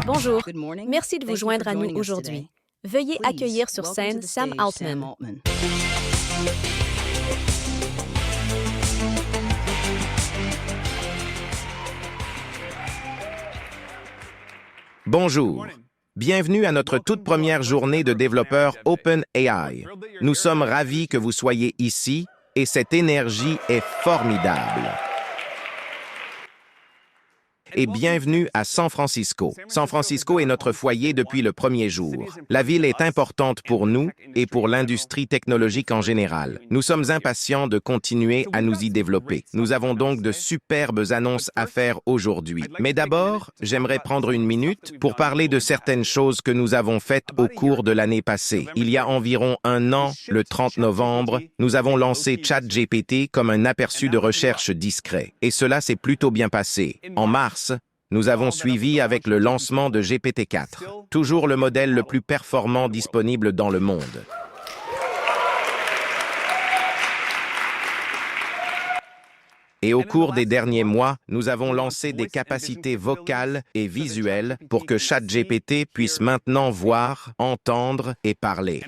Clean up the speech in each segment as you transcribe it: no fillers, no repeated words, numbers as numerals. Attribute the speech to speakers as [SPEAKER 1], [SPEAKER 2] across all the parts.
[SPEAKER 1] Bonjour, merci de vous joindre à nous aujourd'hui. Veuillez accueillir sur scène Sam Altman.
[SPEAKER 2] Bonjour. Bienvenue à notre toute première journée de développeurs OpenAI. Nous sommes ravis que vous soyez ici et cette énergie est formidable. Et bienvenue à San Francisco. San Francisco est notre foyer depuis le premier jour. La ville est importante pour nous et pour l'industrie technologique en général. Nous sommes impatients de continuer à nous y développer. Nous avons donc de superbes annonces à faire aujourd'hui. Mais d'abord, j'aimerais prendre une minute pour parler de certaines choses que nous avons faites au cours de l'année passée. Il y a environ un an, le 30 novembre, nous avons lancé ChatGPT comme un aperçu de recherche discret. Et cela s'est plutôt bien passé. En mars, nous avons suivi avec le lancement de GPT-4, toujours le modèle le plus performant disponible dans le monde. Et au cours des derniers mois, nous avons lancé des capacités vocales et visuelles pour que ChatGPT puisse maintenant voir, entendre et parler.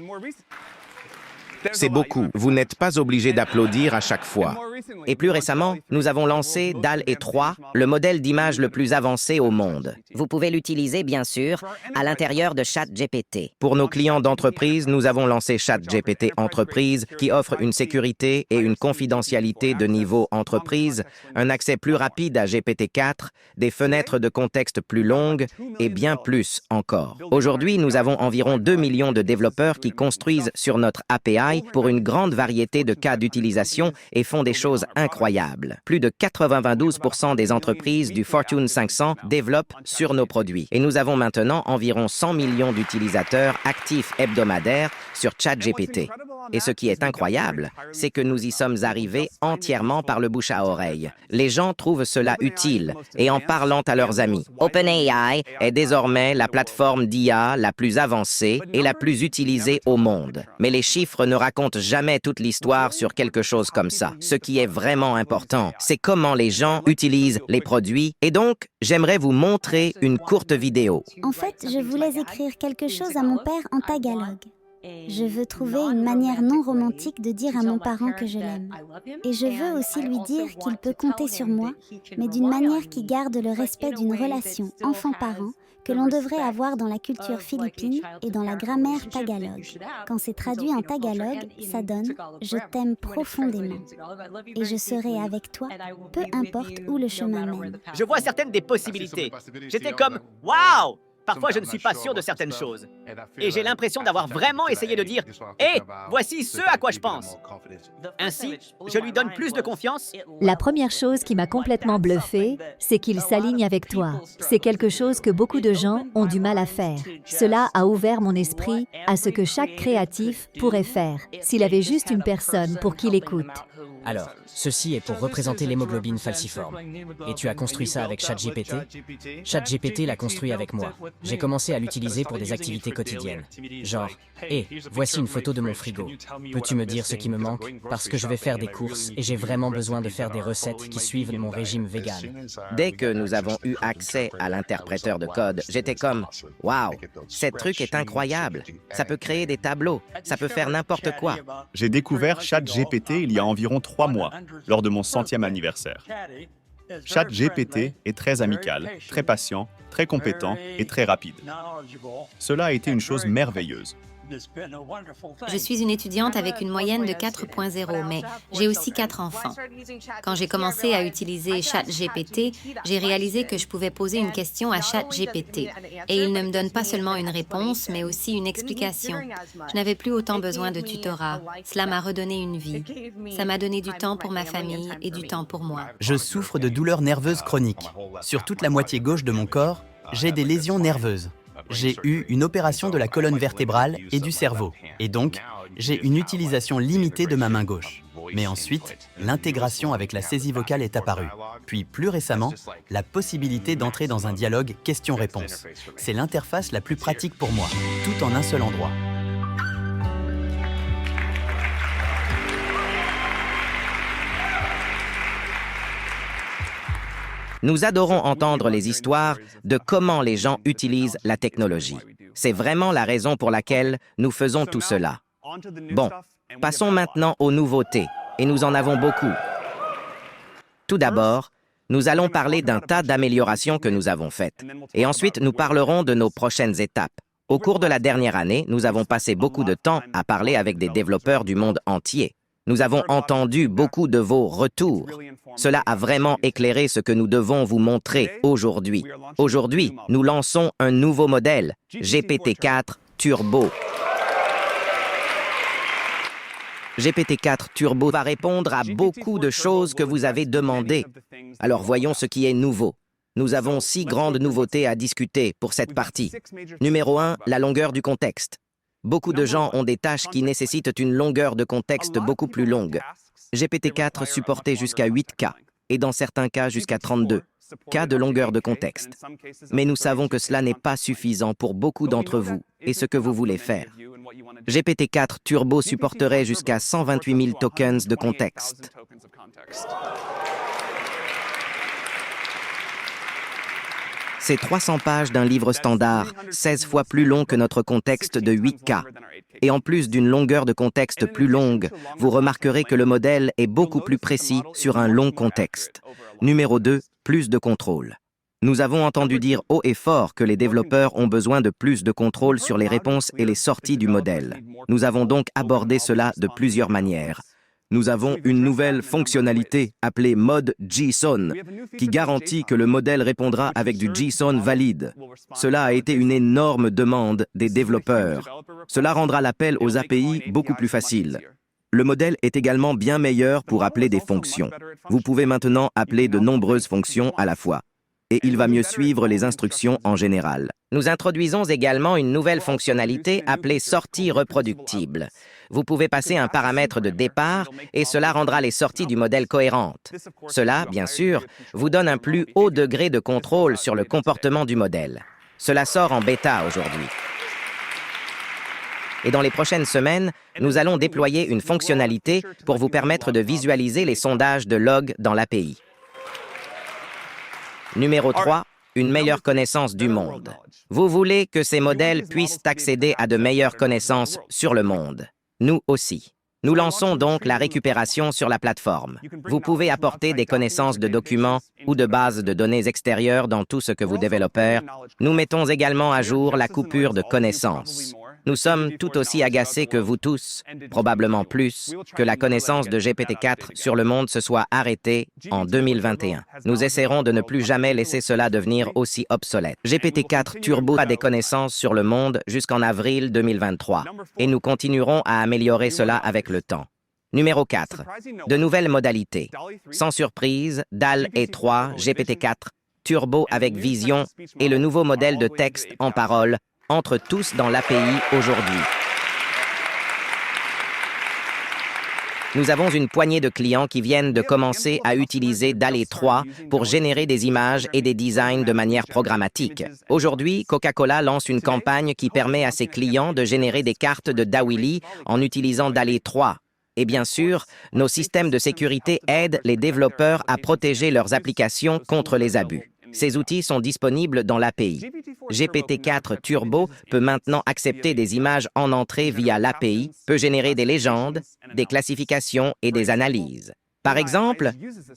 [SPEAKER 2] C'est beaucoup. Vous n'êtes pas obligé d'applaudir à chaque fois.
[SPEAKER 3] Et plus récemment, nous avons lancé DALL-E 3, le modèle d'image le plus avancé au monde. Vous pouvez l'utiliser, bien sûr, à l'intérieur de ChatGPT.
[SPEAKER 2] Pour nos clients d'entreprise, nous avons lancé ChatGPT Entreprise, qui offre une sécurité et une confidentialité de niveau entreprise, un accès plus rapide à GPT-4, des fenêtres de contexte plus longues et bien plus encore.
[SPEAKER 3] Aujourd'hui, nous avons environ 2 millions de développeurs qui construisent sur notre API pour une grande variété de cas d'utilisation et font des choses incroyables. Plus de 92% des entreprises du Fortune 500 développent sur nos produits. Et nous avons maintenant environ 100 millions d'utilisateurs actifs hebdomadaires sur ChatGPT. Et ce qui est incroyable, c'est que nous y sommes arrivés entièrement par le bouche à oreille. Les gens trouvent cela utile et en parlant à leurs amis. OpenAI est désormais la plateforme d'IA la plus avancée et la plus utilisée au monde. Mais les chiffres ne racontent jamais toute l'histoire sur quelque chose comme ça. Ce qui est vraiment important, c'est comment les gens utilisent les produits. Et donc, j'aimerais vous montrer une courte vidéo.
[SPEAKER 4] En fait, je voulais écrire quelque chose à mon père en tagalog. Je veux trouver une manière non romantique de dire à mon parent que je l'aime. Et je veux aussi lui dire qu'il peut compter sur moi, mais d'une manière qui garde le respect d'une relation enfant-parent que l'on devrait avoir dans la culture philippine et dans la grammaire tagalog. Quand c'est traduit en tagalog, ça donne « Je t'aime profondément » et je serai avec toi, peu importe où le chemin mène.
[SPEAKER 5] Je vois certaines des possibilités. J'étais comme « Waouh !» Parfois, je ne suis pas sûr de certaines choses. Et j'ai l'impression d'avoir vraiment essayé de dire « Hé, voici ce à quoi je pense !» Ainsi, je lui donne plus de confiance.
[SPEAKER 6] La première chose qui m'a complètement bluffé, c'est qu'il s'aligne avec toi. C'est quelque chose que beaucoup de gens ont du mal à faire. Cela a ouvert mon esprit à ce que chaque créatif pourrait faire, s'il avait juste une personne pour qui l'écoute.
[SPEAKER 7] Alors, ceci est pour représenter l'hémoglobine falciforme. Et tu as construit ça avec ChatGPT? ChatGPT l'a construit avec moi. J'ai commencé à l'utiliser pour des activités quotidiennes. Genre, hé, voici une photo de mon frigo. Peux-tu me dire ce qui me manque? Parce que je vais faire des courses et j'ai vraiment besoin de faire des recettes qui suivent mon régime vegan.
[SPEAKER 3] Dès que nous avons eu accès à l'interpréteur de code, j'étais comme « Waouh, ce truc est incroyable. Ça peut créer des tableaux, ça peut faire n'importe quoi. »
[SPEAKER 8] J'ai découvert ChatGPT il y a environ 3 mois, lors de mon 100e anniversaire. ChatGPT est très amical, très patient, très compétent et très rapide. Cela a été une chose merveilleuse.
[SPEAKER 9] Je suis une étudiante avec une moyenne de 4.0, mais j'ai aussi 4 enfants. Quand j'ai commencé à utiliser ChatGPT, j'ai réalisé que je pouvais poser une question à ChatGPT. Et il ne me donne pas seulement une réponse, mais aussi une explication. Je n'avais plus autant besoin de tutorat. Cela m'a redonné une vie. Ça m'a donné du temps pour ma famille et du temps pour moi.
[SPEAKER 10] Je souffre de douleurs nerveuses chroniques. Sur toute la moitié gauche de mon corps, j'ai des lésions nerveuses. J'ai eu une opération de la colonne vertébrale et du cerveau. Et donc, j'ai une utilisation limitée de ma main gauche. Mais ensuite, l'intégration avec la saisie vocale est apparue. Puis, plus récemment, la possibilité d'entrer dans un dialogue question-réponse. C'est l'interface la plus pratique pour moi, tout en un seul endroit.
[SPEAKER 3] Nous adorons entendre les histoires de comment les gens utilisent la technologie. C'est vraiment la raison pour laquelle nous faisons tout cela. Bon, passons maintenant aux nouveautés, et nous en avons beaucoup. Tout d'abord, nous allons parler d'un tas d'améliorations que nous avons faites. Et ensuite, nous parlerons de nos prochaines étapes. Au cours de la dernière année, nous avons passé beaucoup de temps à parler avec des développeurs du monde entier. Nous avons entendu beaucoup de vos retours. Cela a vraiment éclairé ce que nous devons vous montrer aujourd'hui. Aujourd'hui, nous lançons un nouveau modèle, GPT-4 Turbo. GPT-4 Turbo va répondre à beaucoup de choses que vous avez demandées. Alors voyons ce qui est nouveau. Nous avons 6 grandes nouveautés à discuter pour cette partie. Numéro 1, la longueur du contexte. Beaucoup de gens ont des tâches qui nécessitent une longueur de contexte beaucoup plus longue. GPT-4 supportait jusqu'à 8K, et dans certains cas jusqu'à 32K de longueur de contexte. Mais nous savons que cela n'est pas suffisant pour beaucoup d'entre vous et ce que vous voulez faire. GPT-4 Turbo supporterait jusqu'à 128 000 tokens de contexte. C'est 300 pages d'un livre standard, 16 fois plus long que notre contexte de 8K. Et en plus d'une longueur de contexte plus longue, vous remarquerez que le modèle est beaucoup plus précis sur un long contexte. Numéro 2, plus de contrôle. Nous avons entendu dire haut et fort que les développeurs ont besoin de plus de contrôle sur les réponses et les sorties du modèle. Nous avons donc abordé cela de plusieurs manières. Nous avons une nouvelle fonctionnalité appelée mode JSON, qui garantit que le modèle répondra avec du JSON valide. Cela a été une énorme demande des développeurs. Cela rendra l'appel aux API beaucoup plus facile. Le modèle est également bien meilleur pour appeler des fonctions. Vous pouvez maintenant appeler de nombreuses fonctions à la fois. Et il va mieux suivre les instructions en général. Nous introduisons également une nouvelle fonctionnalité appelée sortie reproductible. Vous pouvez passer un paramètre de départ et cela rendra les sorties du modèle cohérentes. Cela, bien sûr, vous donne un plus haut degré de contrôle sur le comportement du modèle. Cela sort en bêta aujourd'hui. Et dans les prochaines semaines, nous allons déployer une fonctionnalité pour vous permettre de visualiser les sondages de log dans l'API. Numéro 3, une meilleure connaissance du monde. Vous voulez que ces modèles puissent accéder à de meilleures connaissances sur le monde. Nous aussi. Nous lançons donc la récupération sur la plateforme. Vous pouvez apporter des connaissances de documents ou de bases de données extérieures dans tout ce que vous développez. Nous mettons également à jour la coupure de connaissances. Nous sommes tout aussi agacés que vous tous, probablement plus, que la connaissance de GPT-4 sur le monde se soit arrêtée en 2021. Nous essaierons de ne plus jamais laisser cela devenir aussi obsolète. GPT-4 Turbo a des connaissances sur le monde jusqu'en avril 2023, et nous continuerons à améliorer cela avec le temps. Numéro 4. De nouvelles modalités. Sans surprise, DALL-E 3, GPT-4, Turbo avec vision et le nouveau modèle de texte en parole entrent tous dans l'API aujourd'hui. Nous avons une poignée de clients qui viennent de commencer à utiliser DALL-E 3 pour générer des images et des designs de manière programmatique. Aujourd'hui, Coca-Cola lance une campagne qui permet à ses clients de générer des cartes de Dawili en utilisant DALL-E 3. Et bien sûr, nos systèmes de sécurité aident les développeurs à protéger leurs applications contre les abus. Ces outils sont disponibles dans l'API. GPT-4 Turbo peut maintenant accepter des images en entrée via l'API, peut générer des légendes, des classifications et des analyses. Par exemple,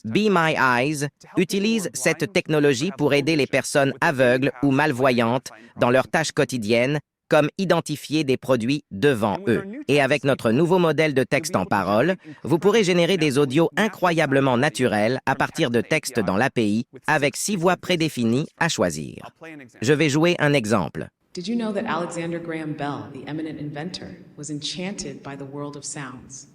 [SPEAKER 3] Be My Eyes utilise cette technologie pour aider les personnes aveugles ou malvoyantes dans leurs tâches quotidiennes, comme identifier des produits devant eux. Et avec notre nouveau modèle de texte en parole, vous pourrez générer des audios incroyablement naturels à partir de textes dans l'API avec 6 voix prédéfinies à choisir. Je vais jouer un exemple.
[SPEAKER 11] Did you know that Alexander Graham Bell, the eminent inventor, was enchanted by the world of sounds?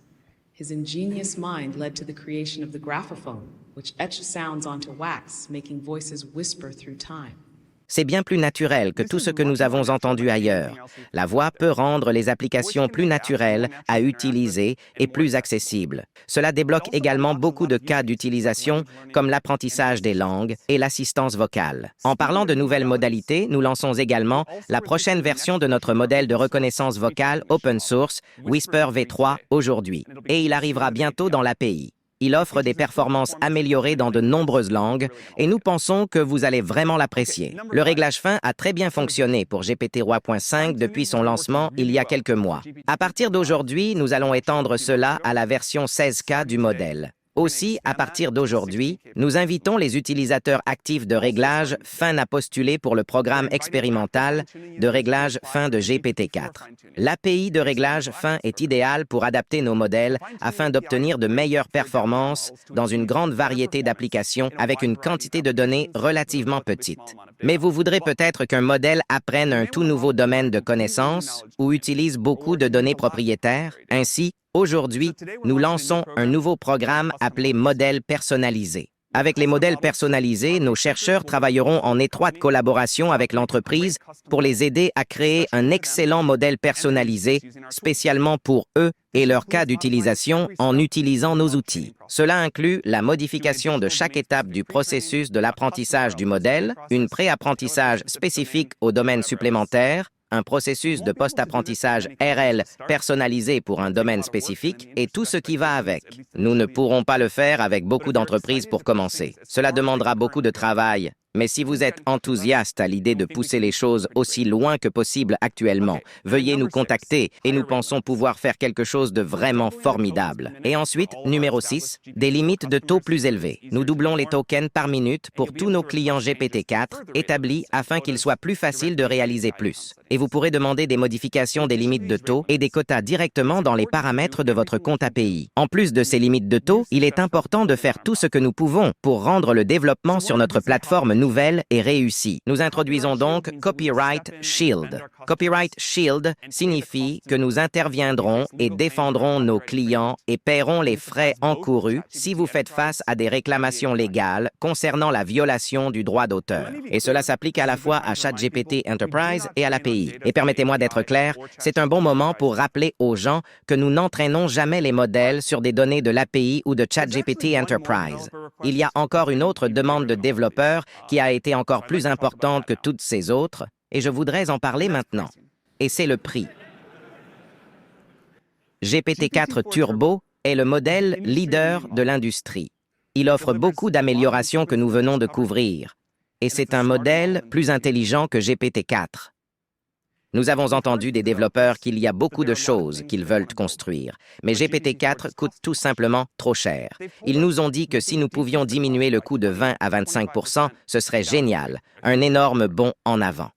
[SPEAKER 11] His ingenious mind led to the creation of the graphophone, which etched sounds onto wax, making voices whisper through time.
[SPEAKER 3] C'est bien plus naturel que tout ce que nous avons entendu ailleurs. La voix peut rendre les applications plus naturelles à utiliser et plus accessibles. Cela débloque également beaucoup de cas d'utilisation comme l'apprentissage des langues et l'assistance vocale. En parlant de nouvelles modalités, nous lançons également la prochaine version de notre modèle de reconnaissance vocale open source, Whisper V3, aujourd'hui. Et il arrivera bientôt dans l'API. Il offre des performances améliorées dans de nombreuses langues et nous pensons que vous allez vraiment l'apprécier. Le réglage fin a très bien fonctionné pour GPT-3.5 depuis son lancement il y a quelques mois. À partir d'aujourd'hui, nous allons étendre cela à la version 16K du modèle. Aussi, à partir d'aujourd'hui, nous invitons les utilisateurs actifs de réglage fin à postuler pour le programme expérimental de réglage fin de GPT-4. L'API de réglage fin est idéale pour adapter nos modèles afin d'obtenir de meilleures performances dans une grande variété d'applications avec une quantité de données relativement petite. Mais vous voudrez peut-être qu'un modèle apprenne un tout nouveau domaine de connaissances ou utilise beaucoup de données propriétaires. Ainsi, aujourd'hui, nous lançons un nouveau programme appelé Modèle personnalisé. Avec les modèles personnalisés, nos chercheurs travailleront en étroite collaboration avec l'entreprise pour les aider à créer un excellent modèle personnalisé spécialement pour eux et leur cas d'utilisation en utilisant nos outils. Cela inclut la modification de chaque étape du processus de l'apprentissage du modèle, une pré-apprentissage spécifique aux domaines supplémentaires, un processus de post-apprentissage RL personnalisé pour un domaine spécifique et tout ce qui va avec. Nous ne pourrons pas le faire avec beaucoup d'entreprises pour commencer. Cela demandera beaucoup de travail. Mais si vous êtes enthousiaste à l'idée de pousser les choses aussi loin que possible actuellement, veuillez nous contacter et nous pensons pouvoir faire quelque chose de vraiment formidable. Et ensuite, numéro 6, des limites de taux plus élevées. Nous doublons les tokens par minute pour tous nos clients GPT-4 établis afin qu'il soit plus facile de réaliser plus. Et vous pourrez demander des modifications des limites de taux et des quotas directement dans les paramètres de votre compte API. En plus de ces limites de taux, il est important de faire tout ce que nous pouvons pour rendre le développement sur notre plateforme nouvelle et réussie. Nous introduisons donc Copyright Shield. Copyright Shield signifie que nous interviendrons et défendrons nos clients et paierons les frais encourus si vous faites face à des réclamations légales concernant la violation du droit d'auteur. Et cela s'applique à la fois à ChatGPT Enterprise et à l'API. Et permettez-moi d'être clair, c'est un bon moment pour rappeler aux gens que nous n'entraînons jamais les modèles sur des données de l'API ou de ChatGPT Enterprise. Il y a encore une autre demande de développeurs qui a été encore plus importante que toutes ces autres, et je voudrais en parler maintenant. Et c'est le prix. GPT-4 Turbo est le modèle leader de l'industrie. Il offre beaucoup d'améliorations que nous venons de couvrir, et c'est un modèle plus intelligent que GPT-4. Nous avons entendu des développeurs qu'il y a beaucoup de choses qu'ils veulent construire, mais GPT-4 coûte tout simplement trop cher. Ils nous ont dit que si nous pouvions diminuer le coût de 20 à 25%, ce serait génial, un énorme bond en avant.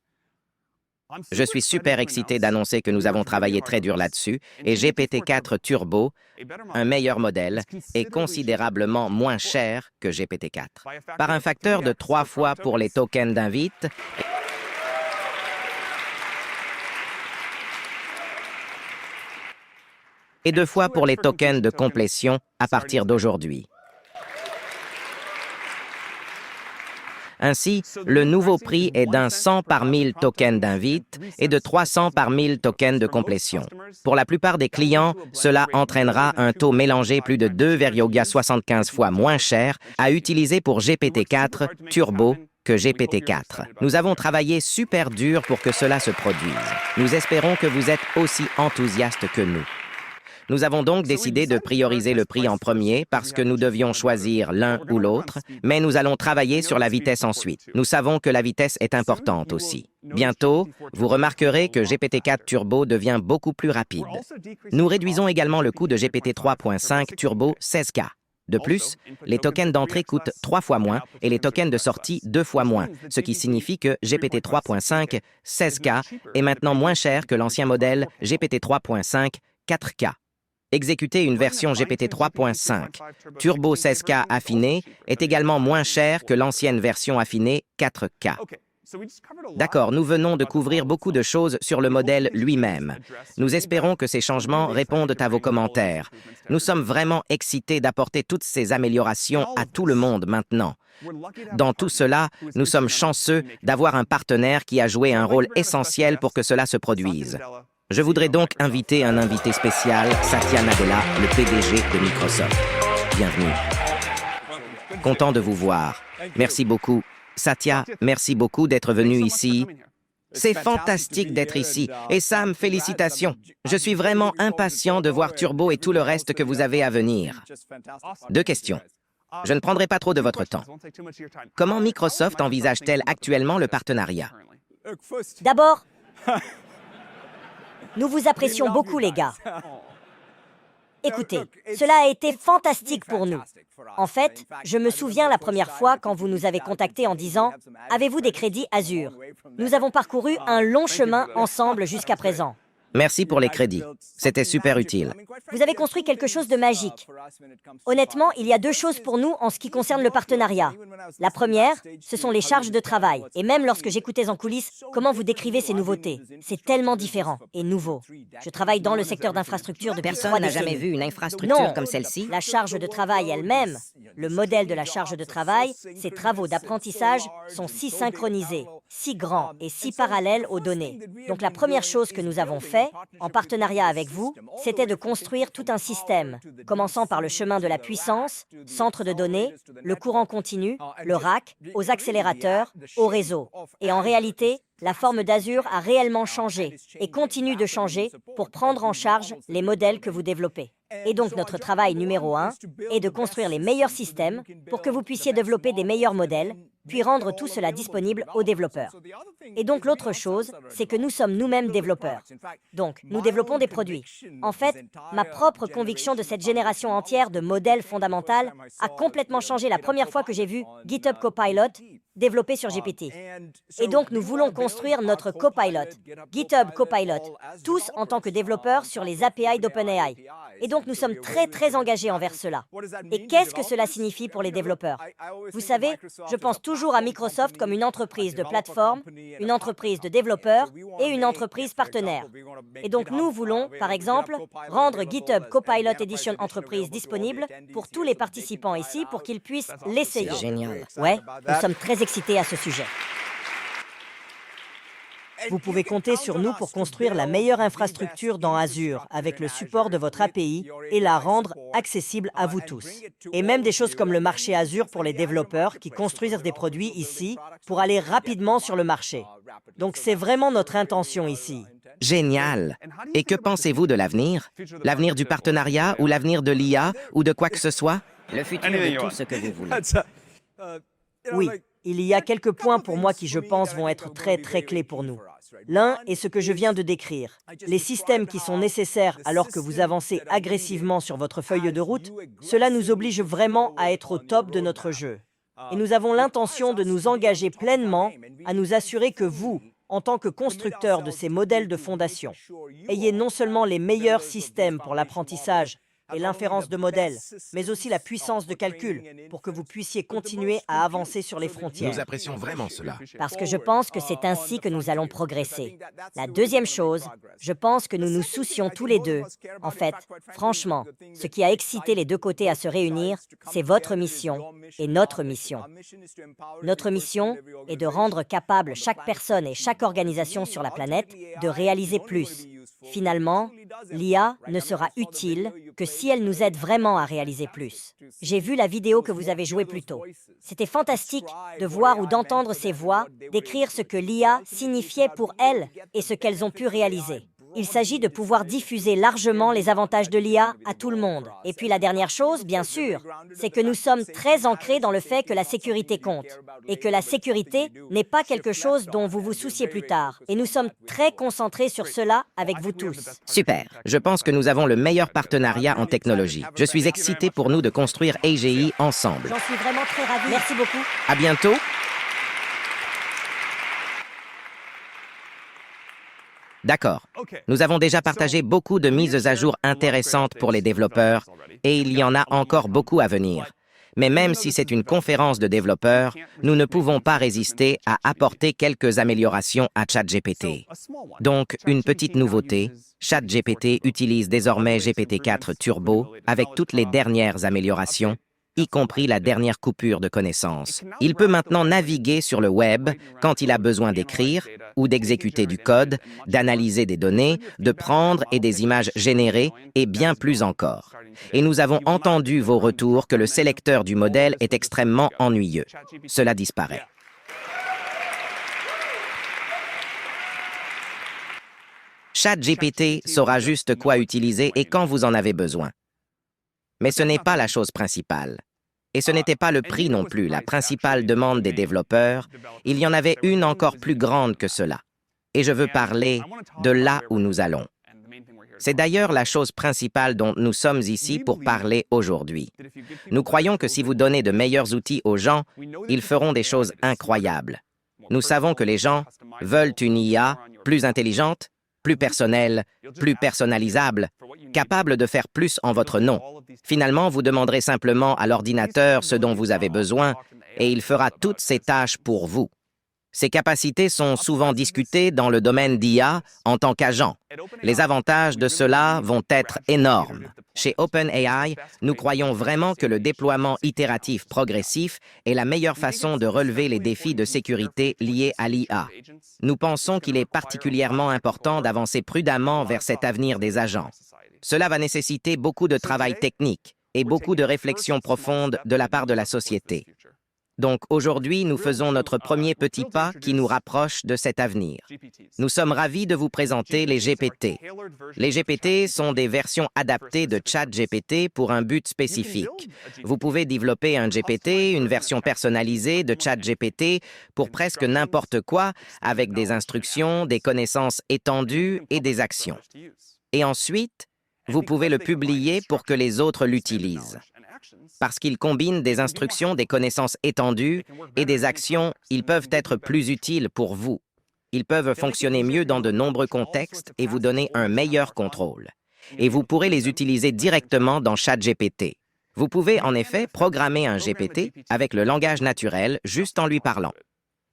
[SPEAKER 3] Je suis super excité d'annoncer que nous avons travaillé très dur là-dessus et GPT-4 Turbo, un meilleur modèle, est considérablement moins cher que GPT-4. Par un facteur de 3 fois pour les tokens d'invite et 2 fois pour les tokens de complétion à partir d'aujourd'hui. Ainsi, le nouveau prix est d'un 100 par 1000 tokens d'invite et de 300 par 1000 tokens de complétion. Pour la plupart des clients, cela entraînera un taux mélangé plus de 2,75 fois moins cher à utiliser pour GPT-4 Turbo que GPT-4. Nous avons travaillé super dur pour que cela se produise. Nous espérons que vous êtes aussi enthousiastes que nous. Nous avons donc décidé de prioriser le prix en premier parce que nous devions choisir l'un ou l'autre, mais nous allons travailler sur la vitesse ensuite. Nous savons que la vitesse est importante aussi. Bientôt, vous remarquerez que GPT-4 Turbo devient beaucoup plus rapide. Nous réduisons également le coût de GPT-3.5 Turbo 16K. De plus, les tokens d'entrée coûtent 3 fois moins et les tokens de sortie 2 fois moins, ce qui signifie que GPT-3.5 16K est maintenant moins cher que l'ancien modèle GPT-3.5 4K. Exécuter une version GPT-3.5 Turbo 16K affinée est également moins cher que l'ancienne version affinée 4K. D'accord, nous venons de couvrir beaucoup de choses sur le modèle lui-même. Nous espérons que ces changements répondent à vos commentaires. Nous sommes vraiment excités d'apporter toutes ces améliorations à tout le monde maintenant. Dans tout cela, nous sommes chanceux d'avoir un partenaire qui a joué un rôle essentiel pour que cela se produise. Je voudrais donc inviter un invité spécial, Satya Nadella, le PDG de Microsoft. Bienvenue. Content de vous voir. Merci beaucoup. Satya, merci beaucoup d'être venu ici. C'est fantastique d'être ici. Et Sam, félicitations. Je suis vraiment impatient de voir Turbo et tout le reste que vous avez à venir. 2 questions. Je ne prendrai pas trop de votre temps. Comment Microsoft envisage-t-elle actuellement le partenariat?
[SPEAKER 12] D'abord, nous vous apprécions beaucoup, les gars. Écoutez, cela a été fantastique pour nous. En fait, je me souviens la première fois quand vous nous avez contactés en disant « Avez-vous des crédits Azure ?» Nous avons parcouru un long chemin ensemble jusqu'à présent.
[SPEAKER 3] Merci pour les crédits. C'était super utile.
[SPEAKER 12] Vous avez construit quelque chose de magique. Honnêtement, il y a 2 choses pour nous en ce qui concerne le partenariat. La première, ce sont les charges de travail. Et même lorsque j'écoutais en coulisses comment vous décrivez ces nouveautés, c'est tellement différent et nouveau. Je travaille dans le secteur d'infrastructure depuis 3 décennies.
[SPEAKER 3] Personne n'a jamais vu une infrastructure comme celle-ci.
[SPEAKER 12] La charge de travail elle-même, le modèle de la charge de travail, ces travaux d'apprentissage sont si synchronisés, si grands et si parallèles aux données. Donc la première chose que nous avons fait, en partenariat avec vous, c'était de construire tout un système, commençant par le chemin de la puissance, centre de données, le courant continu, le rack, aux accélérateurs, au réseau. Et en réalité, la forme d'Azure a réellement changé et continue de changer pour prendre en charge les modèles que vous développez. Et donc notre travail numéro 1 est de construire les meilleurs systèmes pour que vous puissiez développer des meilleurs modèles, puis rendre tout cela disponible aux développeurs. Et donc l'autre chose, c'est que nous sommes nous-mêmes développeurs. Donc, nous développons des produits. En fait, ma propre conviction de cette génération entière de modèles fondamentaux a complètement changé la première fois que j'ai vu GitHub Copilot développé sur GPT. Et donc, nous voulons construire notre Copilot, GitHub Copilot, tous en tant que développeurs sur les API d'OpenAI. Et donc, nous sommes très engagés envers cela. Et qu'est-ce que cela signifie pour les développeurs? Vous savez, je pense toujours à Microsoft comme une entreprise de plateforme, une entreprise de développeurs et une entreprise partenaire. Et donc, nous voulons, par exemple, rendre GitHub Copilot Edition Entreprise disponible pour tous les participants ici pour qu'ils puissent l'essayer.
[SPEAKER 3] Génial.
[SPEAKER 12] Ouais, nous sommes très excités à ce sujet.
[SPEAKER 13] Vous pouvez compter sur nous pour construire la meilleure infrastructure dans Azure avec le support de votre API et la rendre accessible à vous tous. Et même des choses comme le marché Azure pour les développeurs qui construisent des produits ici pour aller rapidement sur le marché. Donc c'est vraiment notre intention ici.
[SPEAKER 3] Génial. Et que pensez-vous de l'avenir? L'avenir du partenariat ou l'avenir de l'IA ou de quoi que ce soit? Le futur de tout ce que vous voulez.
[SPEAKER 13] Oui, il y a quelques points pour moi qui, je pense, vont être très clés pour nous. L'un est ce que je viens de décrire. Les systèmes qui sont nécessaires alors que vous avancez agressivement sur votre feuille de route, cela nous oblige vraiment à être au top de notre jeu. Et nous avons l'intention de nous engager pleinement à nous assurer que vous, en tant que constructeurs de ces modèles de fondation, ayez non seulement les meilleurs systèmes pour l'apprentissage et l'inférence de modèles, mais aussi la puissance de calcul pour que vous puissiez continuer à avancer sur les frontières.
[SPEAKER 2] Nous apprécions vraiment cela.
[SPEAKER 12] Parce que je pense que c'est ainsi que nous allons progresser. La deuxième chose, je pense que nous nous soucions tous les deux. En fait, franchement, ce qui a excité les deux côtés à se réunir, c'est votre mission et notre mission. Notre mission est de rendre capable chaque personne et chaque organisation sur la planète de réaliser plus. Finalement, l'IA ne sera utile que si elle nous aide vraiment à réaliser plus. J'ai vu la vidéo que vous avez jouée plus tôt. C'était fantastique de voir ou d'entendre ces voix décrire ce que l'IA signifiait pour elles et ce qu'elles ont pu réaliser. Il s'agit de pouvoir diffuser largement les avantages de l'IA à tout le monde. Et puis la dernière chose, bien sûr, c'est que nous sommes très ancrés dans le fait que la sécurité compte. Et que la sécurité n'est pas quelque chose dont vous vous souciez plus tard. Et nous sommes très concentrés sur cela avec vous tous.
[SPEAKER 3] Super. Je pense que nous avons le meilleur partenariat en technologie. Je suis excité pour nous de construire AGI ensemble.
[SPEAKER 12] J'en suis vraiment très ravie. Merci beaucoup.
[SPEAKER 3] À bientôt. D'accord. Nous avons déjà partagé beaucoup de mises à jour intéressantes pour les développeurs et il y en a encore beaucoup à venir. Mais même si c'est une conférence de développeurs, nous ne pouvons pas résister à apporter quelques améliorations à ChatGPT. Donc, une petite nouveauté, ChatGPT utilise désormais GPT-4 Turbo avec toutes les dernières améliorations, y compris la dernière coupure de connaissances. Il peut maintenant naviguer sur le web quand il a besoin d'écrire ou d'exécuter du code, d'analyser des données, de prendre et des images générées et bien plus encore. Et nous avons entendu vos retours que le sélecteur du modèle est extrêmement ennuyeux. Cela disparaît. ChatGPT saura juste quoi utiliser et quand vous en avez besoin. Mais ce n'est pas la chose principale. Et ce n'était pas le prix non plus, la principale demande des développeurs. Il y en avait une encore plus grande que cela. Et je veux parler de là où nous allons. C'est d'ailleurs la chose principale dont nous sommes ici pour parler aujourd'hui. Nous croyons que si vous donnez de meilleurs outils aux gens, ils feront des choses incroyables. Nous savons que les gens veulent une IA plus intelligente, plus personnelle, plus personnalisable, capable de faire plus en votre nom. Finalement, vous demanderez simplement à l'ordinateur ce dont vous avez besoin et il fera toutes ces tâches pour vous. Ces capacités sont souvent discutées dans le domaine d'IA en tant qu'agent. Les avantages de cela vont être énormes. Chez OpenAI, nous croyons vraiment que le déploiement itératif progressif est la meilleure façon de relever les défis de sécurité liés à l'IA. Nous pensons qu'il est particulièrement important d'avancer prudemment vers cet avenir des agents. Cela va nécessiter beaucoup de travail technique et beaucoup de réflexion profonde de la part de la société. Donc aujourd'hui, nous faisons notre premier petit pas qui nous rapproche de cet avenir. Nous sommes ravis de vous présenter les GPT. Les GPT sont des versions adaptées de ChatGPT pour un but spécifique. Vous pouvez développer un GPT, une version personnalisée de ChatGPT pour presque n'importe quoi, avec des instructions, des connaissances étendues et des actions. Et ensuite, vous pouvez le publier pour que les autres l'utilisent. Parce qu'ils combinent des instructions, des connaissances étendues et des actions, ils peuvent être plus utiles pour vous. Ils peuvent fonctionner mieux dans de nombreux contextes et vous donner un meilleur contrôle. Et vous pourrez les utiliser directement dans ChatGPT. Vous pouvez en effet programmer un GPT avec le langage naturel juste en lui parlant.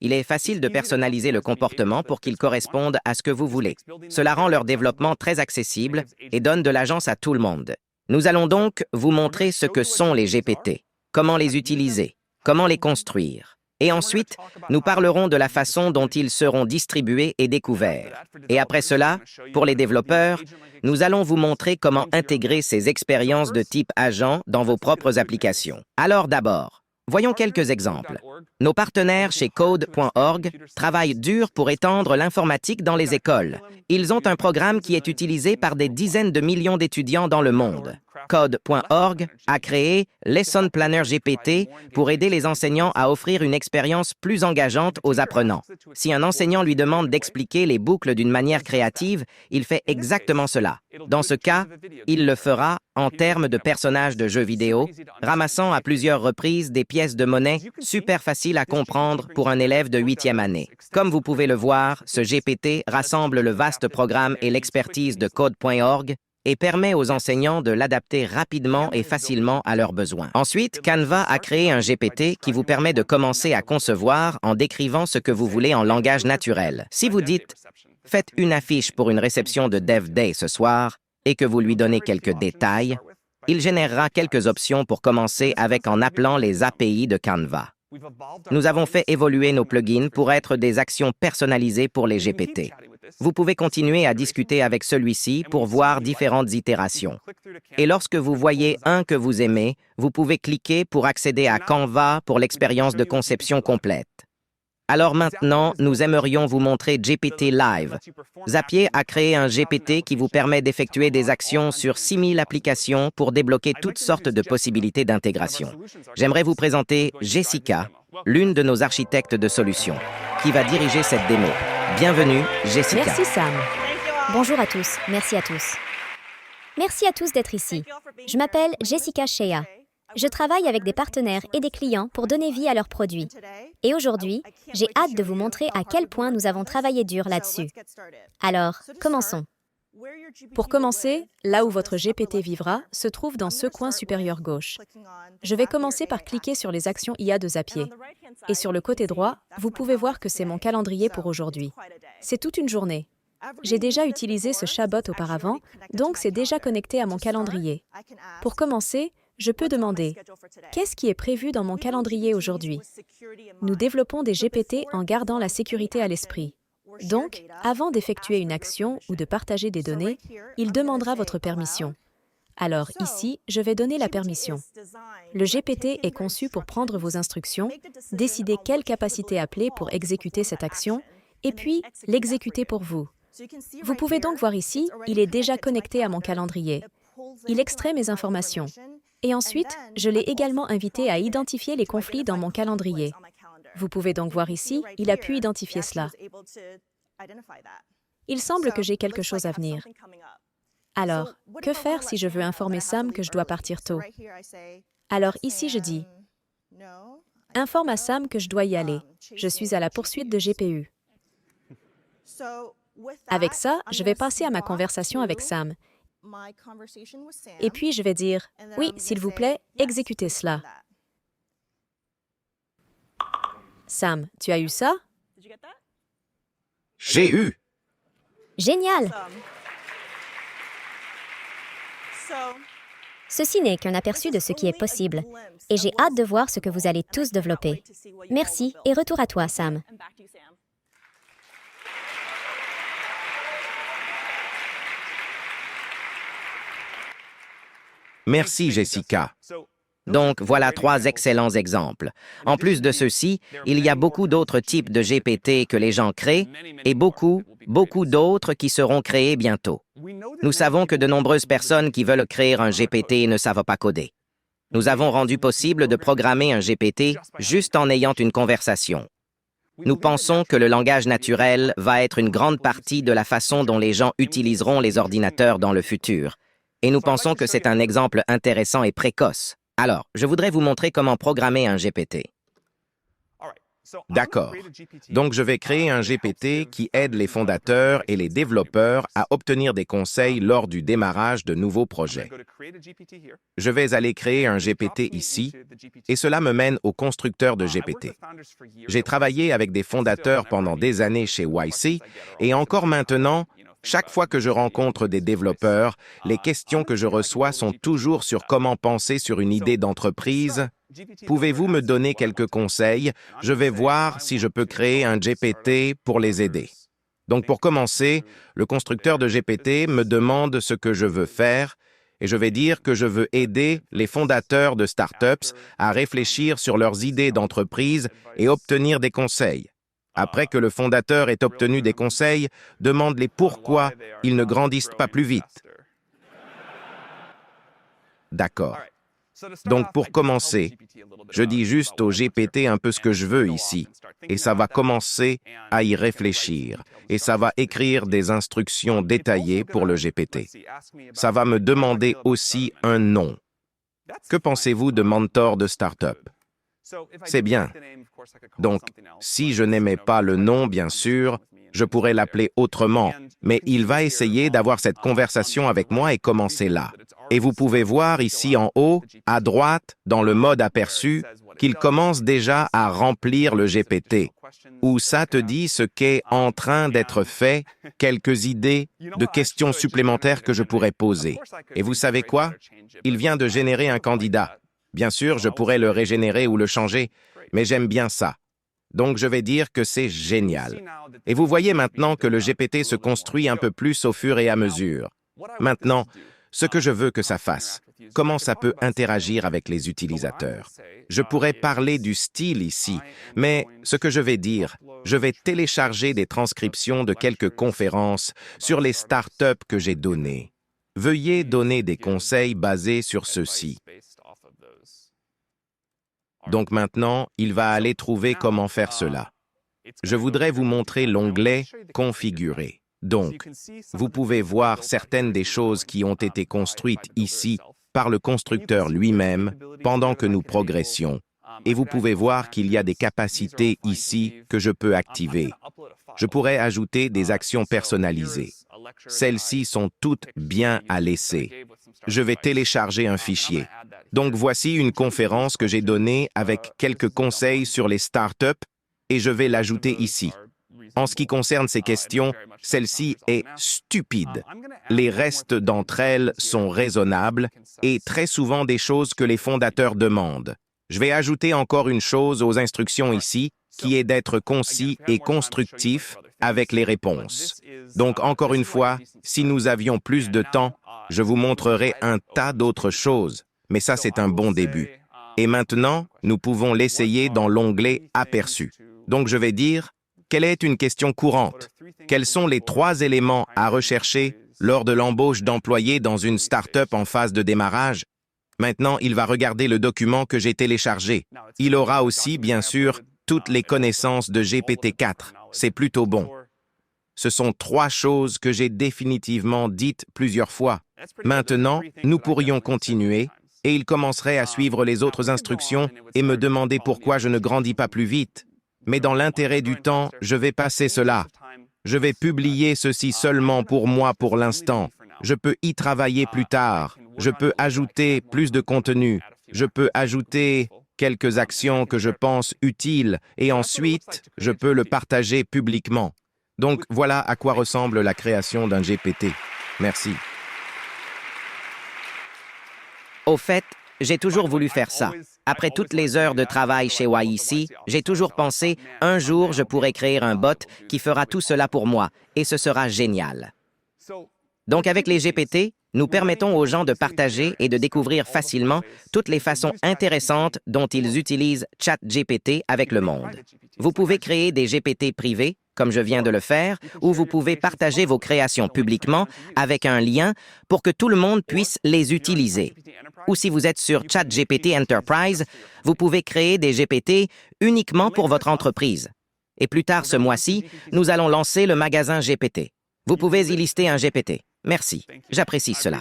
[SPEAKER 3] Il est facile de personnaliser le comportement pour qu'il corresponde à ce que vous voulez. Cela rend leur développement très accessible et donne de l'agence à tout le monde. Nous allons donc vous montrer ce que sont les GPT, comment les utiliser, comment les construire. Et ensuite, nous parlerons de la façon dont ils seront distribués et découverts. Et après cela, pour les développeurs, nous allons vous montrer comment intégrer ces expériences de type agent dans vos propres applications. Alors d'abord, voyons quelques exemples. Nos partenaires chez Code.org travaillent dur pour étendre l'informatique dans les écoles. Ils ont un programme qui est utilisé par des dizaines de millions d'étudiants dans le monde. Code.org a créé Lesson Planner GPT pour aider les enseignants à offrir une expérience plus engageante aux apprenants. Si un enseignant lui demande d'expliquer les boucles d'une manière créative, il fait exactement cela. Dans ce cas, il le fera en termes de personnages de jeux vidéo, ramassant à plusieurs reprises des pièces de monnaie super faciles à comprendre pour un élève de 8e année. Comme vous pouvez le voir, ce GPT rassemble le vaste programme et l'expertise de Code.org et permet aux enseignants de l'adapter rapidement et facilement à leurs besoins. Ensuite, Canva a créé un GPT qui vous permet de commencer à concevoir en décrivant ce que vous voulez en langage naturel. Si vous dites « Faites une affiche pour une réception de Dev Day ce soir » et que vous lui donnez quelques détails, il générera quelques options pour commencer avec en appelant les API de Canva. Nous avons fait évoluer nos plugins pour être des actions personnalisées pour les GPT. Vous pouvez continuer à discuter avec celui-ci pour voir différentes itérations. Et lorsque vous voyez un que vous aimez, vous pouvez cliquer pour accéder à Canva pour l'expérience de conception complète. Alors maintenant, nous aimerions vous montrer GPT Live. Zapier a créé un GPT qui vous permet d'effectuer des actions sur 6000 applications pour débloquer toutes sortes de possibilités d'intégration. J'aimerais vous présenter Jessica, l'une de nos architectes de solutions, qui va diriger cette démo. Bienvenue, Jessica.
[SPEAKER 1] Merci Sam.
[SPEAKER 14] Bonjour à tous, merci à tous. Merci à tous d'être ici. Je m'appelle Jessica Shea. Je travaille avec des partenaires et des clients pour donner vie à leurs produits. Et aujourd'hui, j'ai hâte de vous montrer à quel point nous avons travaillé dur là-dessus. Alors, commençons.
[SPEAKER 1] Pour commencer, là où votre GPT vivra se trouve dans ce coin supérieur gauche. Je vais commencer par cliquer sur les actions IA de Zapier. Et sur le côté droit, vous pouvez voir que c'est mon calendrier pour aujourd'hui. C'est toute une journée. J'ai déjà utilisé ce chatbot auparavant, donc c'est déjà connecté à mon calendrier. Pour commencer, je peux demander « Qu'est-ce qui est prévu dans mon calendrier aujourd'hui ?» Nous développons des GPT en gardant la sécurité à l'esprit. Donc, avant d'effectuer une action ou de partager des données, il demandera votre permission. Alors ici, je vais donner la permission. Le GPT est conçu pour prendre vos instructions, décider quelle capacité appeler pour exécuter cette action, et puis l'exécuter pour vous. Vous pouvez donc voir ici, il est déjà connecté à mon calendrier. Il extrait mes informations. Et ensuite, je l'ai également invité à identifier les conflits dans mon calendrier. Vous pouvez donc voir ici, il a pu identifier cela. Il semble que j'ai quelque chose à venir. Alors, que faire si je veux informer Sam que je dois partir tôt? Alors ici, je dis, informe à Sam que je dois y aller. Je suis à la poursuite de GPU. Avec ça, je vais passer à ma conversation avec Sam. Et puis, je vais dire, oui, s'il vous plaît, exécutez cela. Sam, tu as eu ça?
[SPEAKER 2] J'ai eu.
[SPEAKER 14] Génial! Ceci n'est qu'un aperçu de ce qui est possible, et j'ai hâte de voir ce que vous allez tous développer. Merci, et retour à toi, Sam.
[SPEAKER 2] Merci, Jessica.
[SPEAKER 3] Donc, voilà 3 excellents exemples. En plus de ceux-ci, il y a beaucoup d'autres types de GPT que les gens créent et beaucoup d'autres qui seront créés bientôt. Nous savons que de nombreuses personnes qui veulent créer un GPT ne savent pas coder. Nous avons rendu possible de programmer un GPT juste en ayant une conversation. Nous pensons que le langage naturel va être une grande partie de la façon dont les gens utiliseront les ordinateurs dans le futur. Et nous pensons que c'est un exemple intéressant et précoce. Alors, je voudrais vous montrer comment programmer un GPT.
[SPEAKER 2] D'accord. Donc, je vais créer un GPT qui aide les fondateurs et les développeurs à obtenir des conseils lors du démarrage de nouveaux projets. Je vais aller créer un GPT ici, et cela me mène au constructeur de GPT. J'ai travaillé avec des fondateurs pendant des années chez YC, et encore maintenant, chaque fois que je rencontre des développeurs, les questions que je reçois sont toujours sur comment penser sur une idée d'entreprise. Pouvez-vous me donner quelques conseils? Je vais voir si je peux créer un GPT pour les aider. Donc pour commencer, le constructeur de GPT me demande ce que je veux faire et je vais dire que je veux aider les fondateurs de startups à réfléchir sur leurs idées d'entreprise et obtenir des conseils. Après que le fondateur ait obtenu des conseils, demande-les pourquoi ils ne grandissent pas plus vite. D'accord. Donc pour commencer, je dis juste au GPT un peu ce que je veux ici, et ça va commencer à y réfléchir, et ça va écrire des instructions détaillées pour le GPT. Ça va me demander aussi un nom. Que pensez-vous de mentor de start-up? C'est bien. Donc, si je n'aimais pas le nom, bien sûr, je pourrais l'appeler autrement, mais il va essayer d'avoir cette conversation avec moi et commencer là. Et vous pouvez voir ici en haut, à droite, dans le mode aperçu, qu'il commence déjà à remplir le GPT, où ça te dit ce qu'est en train d'être fait, quelques idées de questions supplémentaires que je pourrais poser. Et vous savez quoi? Il vient de générer un candidat. Bien sûr, je pourrais le régénérer ou le changer, mais j'aime bien ça. Donc, je vais dire que c'est génial. Et vous voyez maintenant que le GPT se construit un peu plus au fur et à mesure. Maintenant, ce que je veux que ça fasse, comment ça peut interagir avec les utilisateurs. Je pourrais parler du style ici, mais ce que je vais dire, je vais télécharger des transcriptions de quelques conférences sur les startups que j'ai données. Veuillez donner des conseils basés sur ceux-ci. Donc maintenant, il va aller trouver comment faire cela. Je voudrais vous montrer l'onglet « Configurer ». Donc, vous pouvez voir certaines des choses qui ont été construites ici par le constructeur lui-même pendant que nous progressions. Et vous pouvez voir qu'il y a des capacités ici que je peux activer. Je pourrais ajouter des actions personnalisées. Celles-ci sont toutes bien à laisser. Je vais télécharger un fichier. Donc voici une conférence que j'ai donnée avec quelques conseils sur les startups et je vais l'ajouter ici. En ce qui concerne ces questions, celle-ci est stupide. Les restes d'entre elles sont raisonnables et très souvent des choses que les fondateurs demandent. Je vais ajouter encore une chose aux instructions ici, qui est d'être concis et constructif avec les réponses. Donc, encore une fois, si nous avions plus de temps, je vous montrerai un tas d'autres choses, mais ça, c'est un bon début. Et maintenant, nous pouvons l'essayer dans l'onglet « Aperçu ». Donc, je vais dire « Quelle est une question courante ?» Quels sont les 3 éléments à rechercher lors de l'embauche d'employés dans une start-up en phase de démarrage? Maintenant, il va regarder le document que j'ai téléchargé. Il aura aussi, bien sûr, toutes les connaissances de GPT-4. C'est plutôt bon. Ce sont 3 choses que j'ai définitivement dites plusieurs fois. Maintenant, nous pourrions continuer, et il commencerait à suivre les autres instructions et me demander pourquoi je ne grandis pas plus vite. Mais dans l'intérêt du temps, je vais passer cela. Je vais publier ceci seulement pour moi pour l'instant. Je peux y travailler plus tard. Je peux ajouter plus de contenu. Je peux ajouter quelques actions que je pense utiles et ensuite, je peux le partager publiquement. Donc, voilà à quoi ressemble la création d'un GPT. Merci.
[SPEAKER 3] Au fait, j'ai toujours voulu faire ça. Après toutes les heures de travail chez YEC, j'ai toujours pensé, un jour, je pourrais créer un bot qui fera tout cela pour moi, et ce sera génial. Donc, avec les GPT, nous permettons aux gens de partager et de découvrir facilement toutes les façons intéressantes dont ils utilisent ChatGPT avec le monde. Vous pouvez créer des GPT privés, comme je viens de le faire, ou vous pouvez partager vos créations publiquement avec un lien pour que tout le monde puisse les utiliser. Ou si vous êtes sur ChatGPT Enterprise, vous pouvez créer des GPT uniquement pour votre entreprise. Et plus tard ce mois-ci, nous allons lancer le magasin GPT. Vous pouvez y lister un GPT. Merci, j'apprécie cela.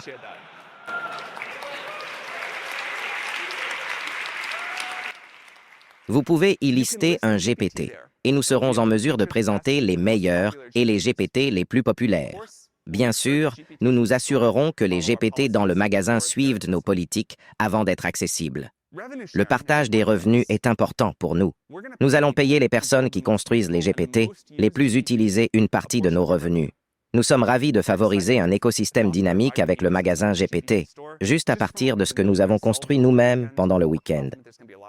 [SPEAKER 3] Vous pouvez y lister un GPT, et nous serons en mesure de présenter les meilleurs et les GPT les plus populaires. Bien sûr, nous nous assurerons que les GPT dans le magasin suivent nos politiques avant d'être accessibles. Le partage des revenus est important pour nous. Nous allons payer les personnes qui construisent les GPT les plus utilisées une partie de nos revenus. Nous sommes ravis de favoriser un écosystème dynamique avec le magasin GPT, juste à partir de ce que nous avons construit nous-mêmes pendant le week-end.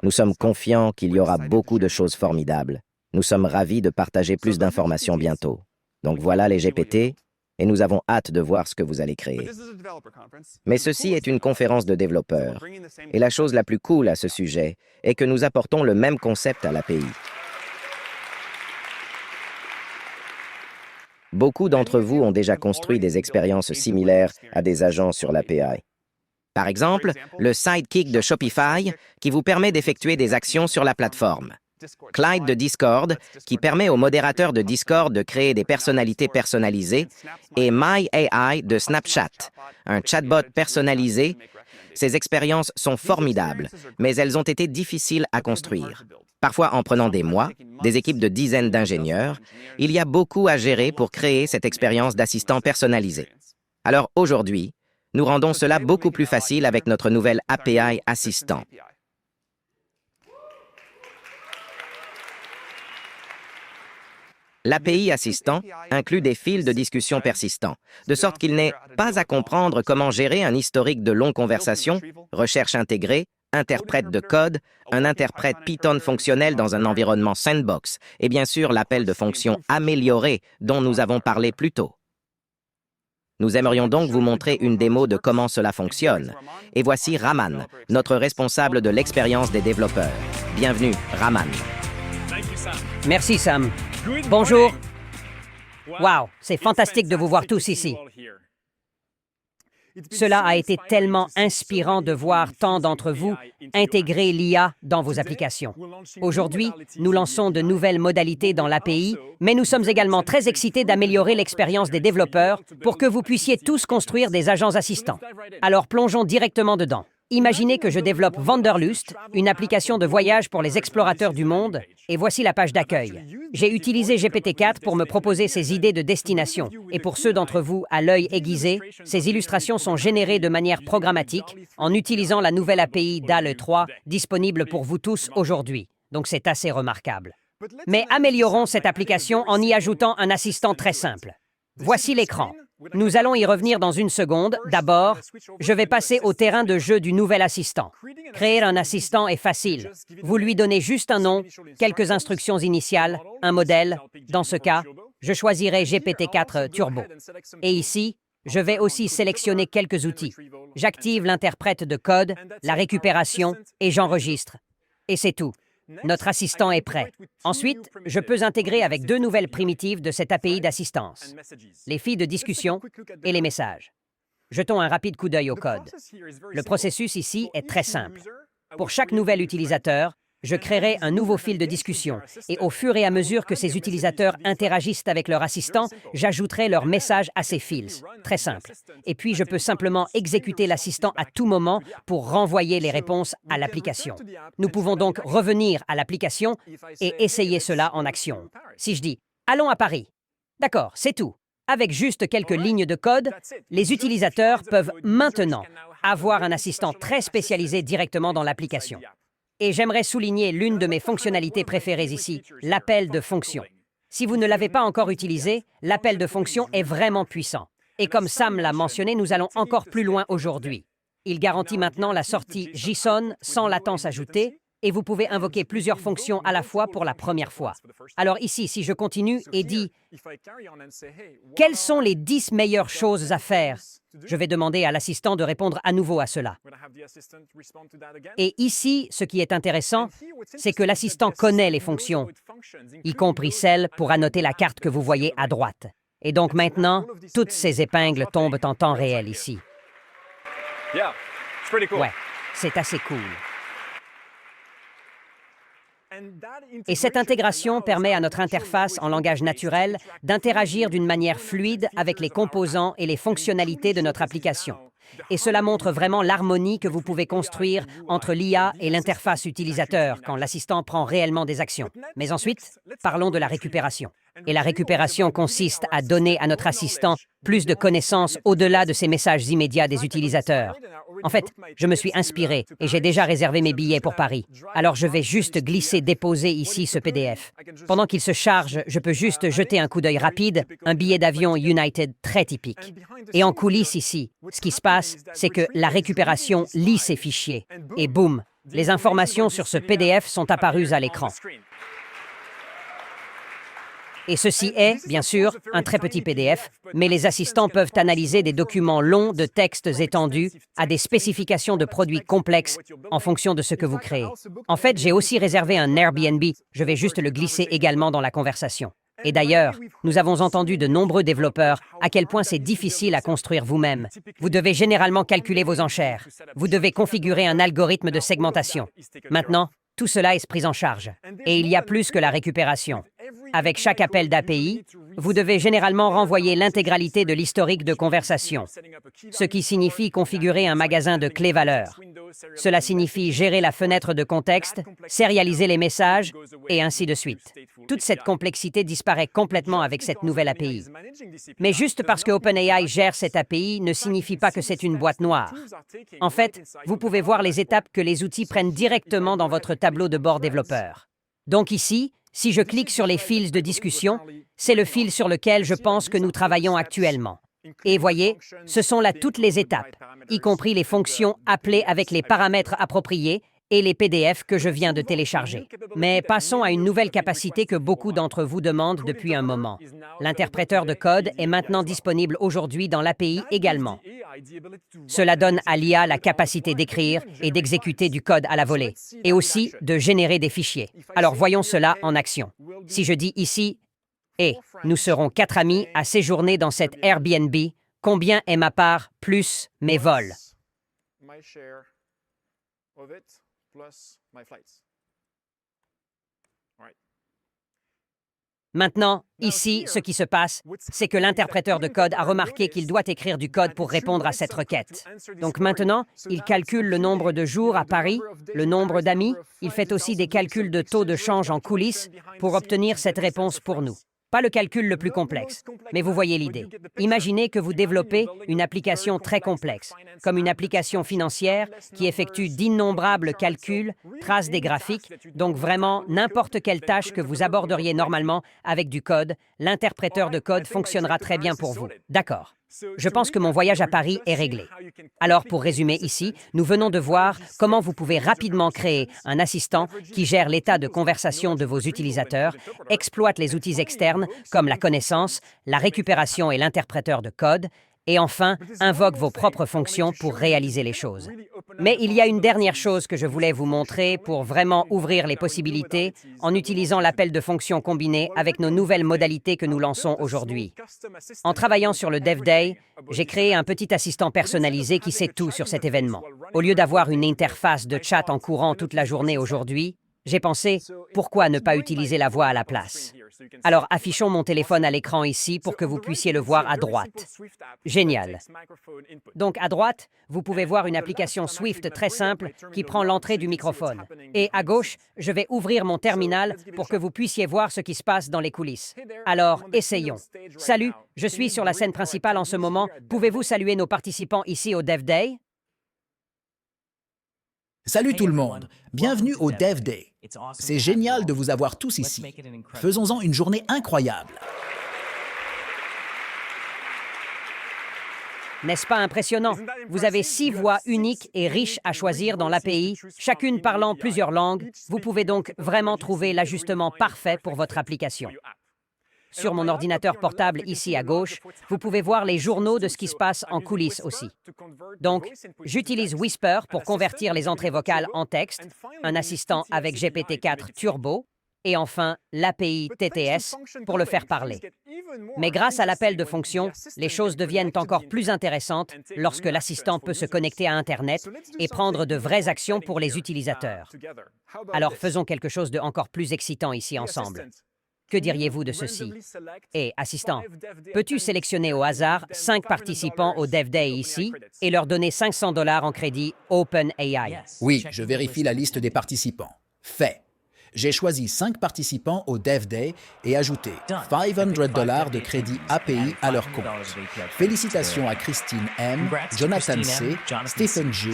[SPEAKER 3] Nous sommes confiants qu'il y aura beaucoup de choses formidables. Nous sommes ravis de partager plus d'informations bientôt. Donc voilà les GPT, et nous avons hâte de voir ce que vous allez créer. Mais ceci est une conférence de développeurs, et la chose la plus cool à ce sujet est que nous apportons le même concept à l'API. Beaucoup d'entre vous ont déjà construit des expériences similaires à des agents sur l'API. Par exemple, le Sidekick de Shopify, qui vous permet d'effectuer des actions sur la plateforme. Clyde de Discord, qui permet aux modérateurs de Discord de créer des personnalités personnalisées. Et MyAI de Snapchat, un chatbot personnalisé. Ces expériences sont formidables, mais elles ont été difficiles à construire. Parfois en prenant des mois, des équipes de dizaines d'ingénieurs, il y a beaucoup à gérer pour créer cette expérience d'assistant personnalisé. Alors aujourd'hui, nous rendons cela beaucoup plus facile avec notre nouvelle API Assistant. L'API Assistant inclut des fils de discussion persistants, de sorte qu'il n'est pas à comprendre comment gérer un historique de longues conversations, recherche intégrée, interprète de code, un interprète Python fonctionnel dans un environnement sandbox, et bien sûr l'appel de fonction amélioré dont nous avons parlé plus tôt. Nous aimerions donc vous montrer une démo de comment cela fonctionne. Et voici Raman, notre responsable de l'expérience des développeurs. Bienvenue, Raman.
[SPEAKER 15] Merci, Sam. Bonjour. Wow, c'est fantastique de vous voir tous ici. Cela a été tellement inspirant de voir tant d'entre vous intégrer l'IA dans vos applications. Aujourd'hui, nous lançons de nouvelles modalités dans l'API, mais nous sommes également très excités d'améliorer l'expérience des développeurs pour que vous puissiez tous construire des agents assistants. Alors plongeons directement dedans. Imaginez que je développe Wanderlust, une application de voyage pour les explorateurs du monde, et voici la page d'accueil. J'ai utilisé GPT-4 pour me proposer ces idées de destination, et pour ceux d'entre vous à l'œil aiguisé, ces illustrations sont générées de manière programmatique en utilisant la nouvelle API DALL-E 3 disponible pour vous tous aujourd'hui. Donc c'est assez remarquable. Mais améliorons cette application en y ajoutant un assistant très simple. Voici l'écran. Nous allons y revenir dans une seconde. D'abord, je vais passer au terrain de jeu du nouvel assistant. Créer un assistant est facile. Vous lui donnez juste un nom, quelques instructions initiales, un modèle. Dans ce cas, je choisirai GPT-4 Turbo. Et ici, je vais aussi sélectionner quelques outils. J'active l'interprète de code, la récupération et j'enregistre. Et c'est tout. Notre assistant est prêt. Ensuite, je peux intégrer avec 2 nouvelles primitives de cette API d'assistance, les fils de discussion et les messages. Jetons un rapide coup d'œil au code. Le processus ici est très simple. Pour chaque nouvel utilisateur, je créerai un nouveau fil de discussion et au fur et à mesure que ces utilisateurs interagissent avec leur assistant, j'ajouterai leur message à ces fils. Très simple. Et puis, je peux simplement exécuter l'assistant à tout moment pour renvoyer les réponses à l'application. Nous pouvons donc revenir à l'application et essayer cela en action. Si je dis « Allons à Paris », d'accord, c'est tout. Avec juste quelques lignes de code, les utilisateurs peuvent maintenant avoir un assistant très spécialisé directement dans l'application. Et j'aimerais souligner l'une de mes fonctionnalités préférées ici, l'appel de fonction. Si vous ne l'avez pas encore utilisé, l'appel de fonction est vraiment puissant. Et comme Sam l'a mentionné, nous allons encore plus loin aujourd'hui. Il garantit maintenant la sortie JSON sans latence ajoutée, et vous pouvez invoquer plusieurs fonctions à la fois pour la première fois. Alors ici, si je continue et dis « Quelles sont les 10 meilleures choses à faire ?» Je vais demander à l'assistant de répondre à nouveau à cela. Et ici, ce qui est intéressant, c'est que l'assistant connaît les fonctions, y compris celles pour annoter la carte que vous voyez à droite. Et donc maintenant, toutes ces épingles tombent en temps réel ici. Ouais, c'est assez cool. Et cette intégration permet à notre interface en langage naturel d'interagir d'une manière fluide avec les composants et les fonctionnalités de notre application. Et cela montre vraiment l'harmonie que vous pouvez construire entre l'IA et l'interface utilisateur quand l'assistant prend réellement des actions. Mais ensuite, parlons de la récupération. Et la récupération consiste à donner à notre assistant plus de connaissances au-delà de ces messages immédiats des utilisateurs. En fait, je me suis inspiré et j'ai déjà réservé mes billets pour Paris. Alors je vais juste déposer ici ce PDF. Pendant qu'il se charge, je peux juste jeter un coup d'œil rapide, un billet d'avion United très typique. Et en coulisses ici, ce qui se passe, c'est que la récupération lit ces fichiers. Et boum, les informations sur ce PDF sont apparues à l'écran. Et ceci est, bien sûr, un très petit PDF, mais les assistants peuvent analyser des documents longs de textes étendus à des spécifications de produits complexes en fonction de ce que vous créez. En fait, j'ai aussi réservé un Airbnb. Je vais juste le glisser également dans la conversation. Et d'ailleurs, nous avons entendu de nombreux développeurs à quel point c'est difficile à construire vous-même. Vous devez généralement calculer vos enchères. Vous devez configurer un algorithme de segmentation. Maintenant, tout cela est pris en charge. Et il y a plus que la récupération. Avec chaque appel d'API, vous devez généralement renvoyer l'intégralité de l'historique de conversation, ce qui signifie configurer un magasin de clés-valeurs. Cela signifie gérer la fenêtre de contexte, sérialiser les messages, et ainsi de suite. Toute cette complexité disparaît complètement avec cette nouvelle API. Mais juste parce que OpenAI gère cette API ne signifie pas que c'est une boîte noire. En fait, vous pouvez voir les étapes que les outils prennent directement dans votre tableau de bord développeur. Donc ici, si je clique sur les fils de discussion, c'est le fil sur lequel je pense que nous travaillons actuellement. Et voyez, ce sont là toutes les étapes, y compris les fonctions appelées avec les paramètres appropriés et les PDF que je viens de télécharger. Mais passons à une nouvelle capacité que beaucoup d'entre vous demandent depuis un moment. L'interpréteur de code est maintenant disponible aujourd'hui dans l'API également. Cela donne à l'IA la capacité d'écrire et d'exécuter du code à la volée, et aussi de générer des fichiers. Alors voyons cela en action. Si je dis ici « Et nous serons 4 amis à séjourner dans cet Airbnb, combien est ma part plus mes vols ?» Maintenant, ici, ce qui se passe, c'est que l'interpréteur de code a remarqué qu'il doit écrire du code pour répondre à cette requête. Donc maintenant, il calcule le nombre de jours à Paris, le nombre d'amis, il fait aussi des calculs de taux de change en coulisses pour obtenir cette réponse pour nous. Pas le calcul le plus complexe, mais vous voyez l'idée. Imaginez que vous développez une application très complexe, comme une application financière qui effectue d'innombrables calculs, trace des graphiques, donc vraiment n'importe quelle tâche que vous aborderiez normalement avec du code, l'interpréteur de code fonctionnera très bien pour vous. D'accord. Je pense que mon voyage à Paris est réglé. Alors, pour résumer ici, nous venons de voir comment vous pouvez rapidement créer un assistant qui gère l'état de conversation de vos utilisateurs, exploite les outils externes comme la connaissance, la récupération et l'interpréteur de code, Et enfin, invoque vos propres fonctions pour réaliser les choses. Mais il y a une dernière chose que je voulais vous montrer pour vraiment ouvrir les possibilités en utilisant l'appel de fonction combiné avec nos nouvelles modalités que nous lançons aujourd'hui. En travaillant sur le Dev Day, j'ai créé un petit assistant personnalisé qui sait tout sur cet événement. Au lieu d'avoir une interface de chat en courant toute la journée aujourd'hui, j'ai pensé, pourquoi ne pas utiliser la voix à la place? Alors affichons mon téléphone à l'écran ici pour que vous puissiez le voir à droite. Génial. Donc à droite, vous pouvez voir une application Swift très simple qui prend l'entrée du microphone. Et à gauche, je vais ouvrir mon terminal pour que vous puissiez voir ce qui se passe dans les coulisses. Alors, essayons. Salut, je suis sur la scène principale en ce moment. Pouvez-vous saluer nos participants ici au Dev Day?
[SPEAKER 16] Salut tout le monde, bienvenue au Dev Day. C'est génial de vous avoir tous ici. Faisons-en une journée incroyable.
[SPEAKER 15] N'est-ce pas impressionnant? Vous avez 6 voix uniques et riches à choisir dans l'API, chacune parlant plusieurs langues. Vous pouvez donc vraiment trouver l'ajustement parfait pour votre application. Sur mon ordinateur portable ici à gauche, vous pouvez voir les journaux de ce qui se passe en coulisses aussi. Donc, j'utilise Whisper pour convertir les entrées vocales en texte, un assistant avec GPT-4 Turbo, et enfin l'API TTS pour le faire parler. Mais grâce à l'appel de fonction, les choses deviennent encore plus intéressantes lorsque l'assistant peut se connecter à Internet et prendre de vraies actions pour les utilisateurs. Alors faisons quelque chose de encore plus excitant ici ensemble. Que diriez-vous de ceci? Et assistant, peux-tu sélectionner au hasard 5 participants au Dev Day ici et leur donner $500 en crédit OpenAI?
[SPEAKER 16] Oui, je vérifie la liste des participants. Fait. J'ai choisi 5 participants au Dev Day et ajouté $500 de crédit API à leur compte. Félicitations à Christine M, Jonathan C, Stephen G,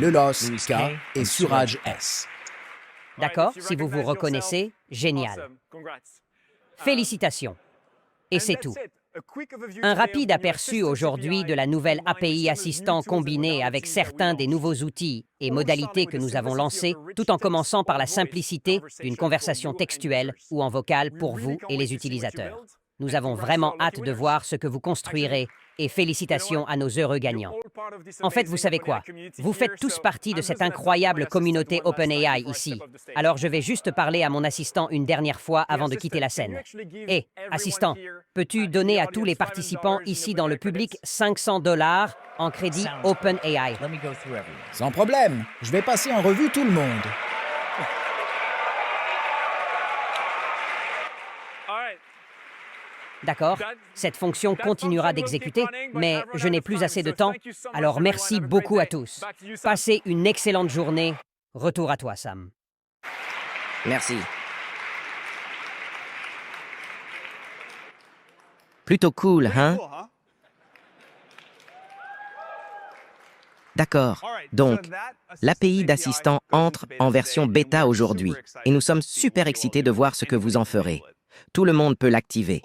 [SPEAKER 16] Lelos K et Suraj S.
[SPEAKER 15] D'accord, si vous vous reconnaissez, génial. Félicitations. Et c'est tout. Un rapide aperçu aujourd'hui de la nouvelle API Assistant combinée avec certains des nouveaux outils et modalités que nous avons lancés, tout en commençant par la simplicité d'une conversation textuelle ou en vocal pour vous et les utilisateurs. Nous avons vraiment hâte de voir ce que vous construirez et félicitations à nos heureux gagnants. En fait, vous savez quoi? Vous faites tous partie de cette incroyable communauté OpenAI ici. Alors je vais juste parler à mon assistant une dernière fois avant de quitter la scène. Hé, assistant, peux-tu donner à tous les participants ici dans le public $500 en crédit OpenAI?
[SPEAKER 16] Sans problème, je vais passer en revue tout le monde.
[SPEAKER 15] D'accord, cette fonction continuera d'exécuter, mais je n'ai plus assez de temps, alors merci beaucoup à tous. Passez une excellente journée. Retour à toi, Sam.
[SPEAKER 3] Merci. Plutôt cool, hein? D'accord. Donc, l'API d'assistant entre en version bêta aujourd'hui, et nous sommes super excités de voir ce que vous en ferez. Tout le monde peut l'activer.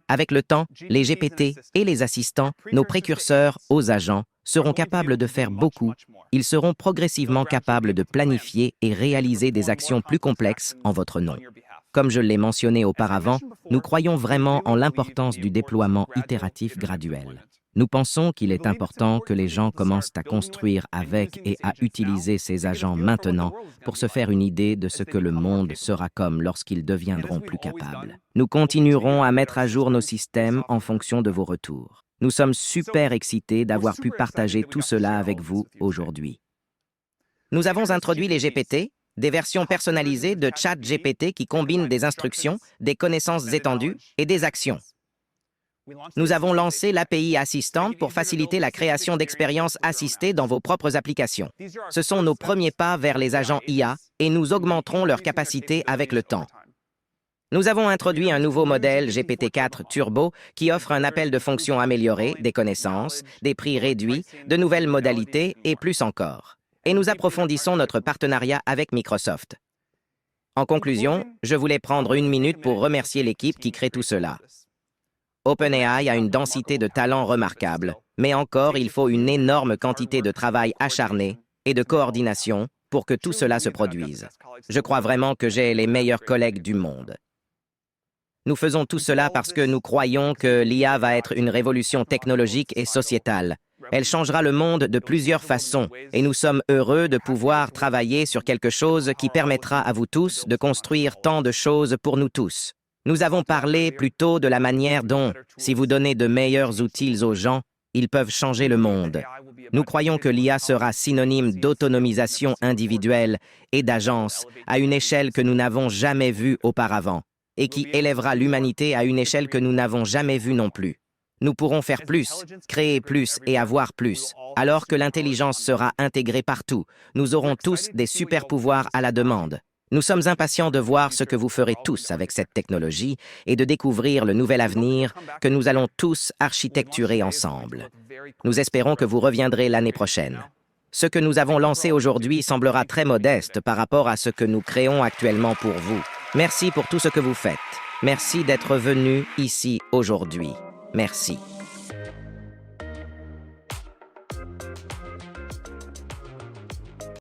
[SPEAKER 3] Avec le temps, les GPT et les assistants, nos précurseurs aux agents, seront capables de faire beaucoup. Ils seront progressivement capables de planifier et réaliser des actions plus complexes en votre nom. Comme je l'ai mentionné auparavant, nous croyons vraiment en l'importance du déploiement itératif graduel. Nous pensons qu'il est important que les gens commencent à construire avec et à utiliser ces agents maintenant pour se faire une idée de ce que le monde sera comme lorsqu'ils deviendront plus capables. Nous continuerons à mettre à jour nos systèmes en fonction de vos retours. Nous sommes super excités d'avoir pu partager tout cela avec vous aujourd'hui. Nous avons introduit les GPT, des versions personnalisées de ChatGPT qui combinent des instructions, des connaissances étendues et des actions. Nous avons lancé l'API Assistant pour faciliter la création d'expériences assistées dans vos propres applications. Ce sont nos premiers pas vers les agents IA et nous augmenterons leur capacité avec le temps. Nous avons introduit un nouveau modèle GPT-4 Turbo qui offre un appel de fonction amélioré, des connaissances, des prix réduits, de nouvelles modalités et plus encore. Et nous approfondissons notre partenariat avec Microsoft. En conclusion, je voulais prendre une minute pour remercier l'équipe qui crée tout cela. OpenAI a une densité de talents remarquable, mais encore, il faut une énorme quantité de travail acharné et de coordination pour que tout cela se produise. Je crois vraiment que j'ai les meilleurs collègues du monde. Nous faisons tout cela parce que nous croyons que l'IA va être une révolution technologique et sociétale. Elle changera le monde de plusieurs façons et nous sommes heureux de pouvoir travailler sur quelque chose qui permettra à vous tous de construire tant de choses pour nous tous. Nous avons parlé plutôt de la manière dont, si vous donnez de meilleurs outils aux gens, ils peuvent changer le monde. Nous croyons que l'IA sera synonyme d'autonomisation individuelle et d'agence à une échelle que nous n'avons jamais vue auparavant et qui élèvera l'humanité à une échelle que nous n'avons jamais vue non plus. Nous pourrons faire plus, créer plus et avoir plus. Alors que l'intelligence sera intégrée partout, nous aurons tous des super-pouvoirs à la demande. Nous sommes impatients de voir ce que vous ferez tous avec cette technologie et de découvrir le nouvel avenir que nous allons tous architecturer ensemble. Nous espérons que vous reviendrez l'année prochaine. Ce que nous avons lancé aujourd'hui semblera très modeste par rapport à ce que nous créons actuellement pour vous. Merci pour tout ce que vous faites. Merci d'être venu ici aujourd'hui. Merci.